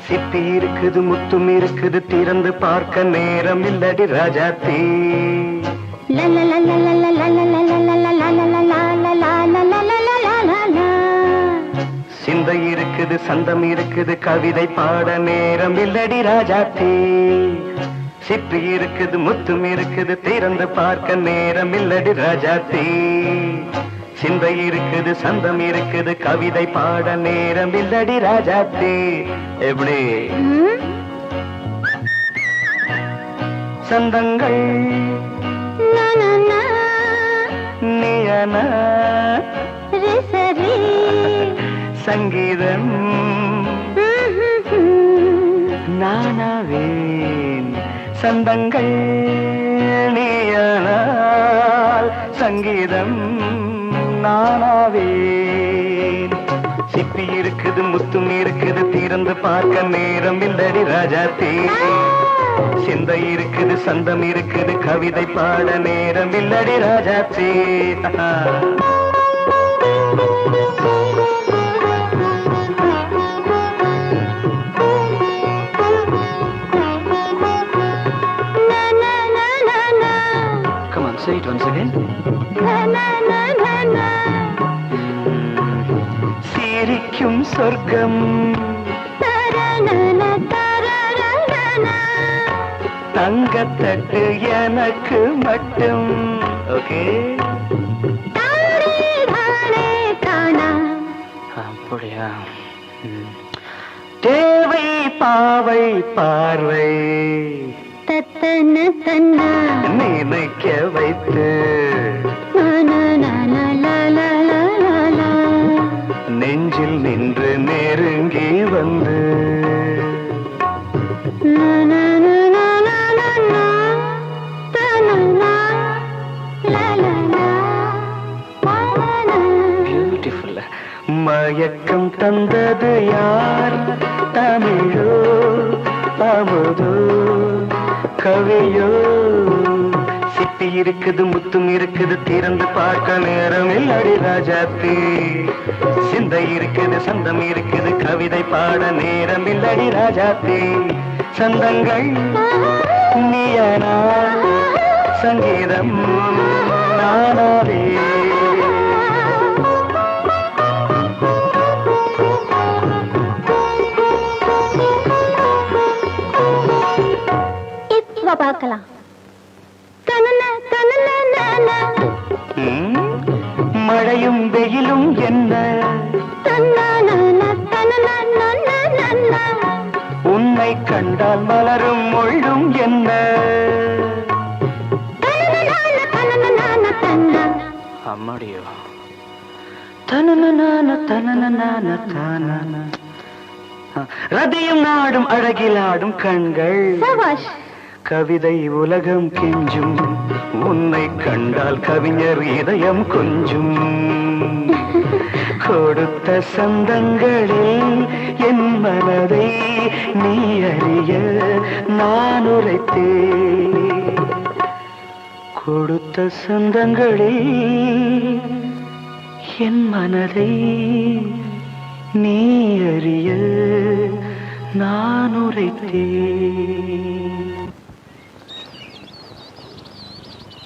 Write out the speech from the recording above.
சிப்பி இருக்குது முத்தும் இருக்குது திறந்து பார்க்க நேரம் இல்லடி ராஜாத்தி. சிந்தை இருக்குது சந்தம் இருக்குது கவிதை பாட நேரம் இல்லடி ராஜாத்தி. சிப்பி இருக்குது முத்தும் இருக்குது திறந்து பார்க்க நேரம் இல்லடி ராஜாத்தி. சிந்தை இருக்குது சந்தம் இருக்குது கவிதை பாட நேரம் இல்லடி ராஜாத்தி. எப்படி சந்தங்கள் நீயனா சங்கீதம் நானாவேன். சந்தங்கள் நீயானால் சங்கீதம் நானாவேன். சிப்பி இருக்குது முத்தும் இருக்குது திறந்து பார்க்க நேரம் இல்லடி ராஜாத்தி. சிந்தை இருக்குது சந்தம் இருக்குது கவிதை பாட நேரம் இல்லடி Rajathi. Come on, say it once again. சிரிக்கும் சொர்க்கம் தங்கத்தட்டு எனக்கு மட்டும். ஓகே அப்படியா? தேவை பாவை பார்வை நினைக்க வைத்து நெஞ்சில் நின்று நெருங்கி வந்து பியூட்டிஃபுல். மயக்கம் தந்தது யார்? தமிழோ அமுதோ கவியோ? சிப்பி இருக்குது முத்தும் இருக்குது திறந்து பார்க்க நேரம் இல்லடி ராஜாத்தி. சிந்தை இருக்குது சந்தம் இருக்குது கவிதை பாட நேரம் இல்லடி ராஜாத்தி. சந்தங்கள் நீயனா சங்கீதம் நானாவே. பார்க்கலாம். மழையும் வெயிலும் என்ன உன்னை கண்டால் மலரும் மொழியும் என்ன? அம்மாடியோ ரதியும் நாடும் அழகிலாடும் கண்கள் கவிதை உலகம் கெஞ்சும். உன்னை கண்டால் கவிஞர் இதயம் கொஞ்சும். கொடுத்த சந்தங்களில் என் மனதை நீ அறிய நான் உரைத்தேன். கொடுத்த சந்தங்களில் என் மனதை நீ அறிய நான் உரைத்தேன்.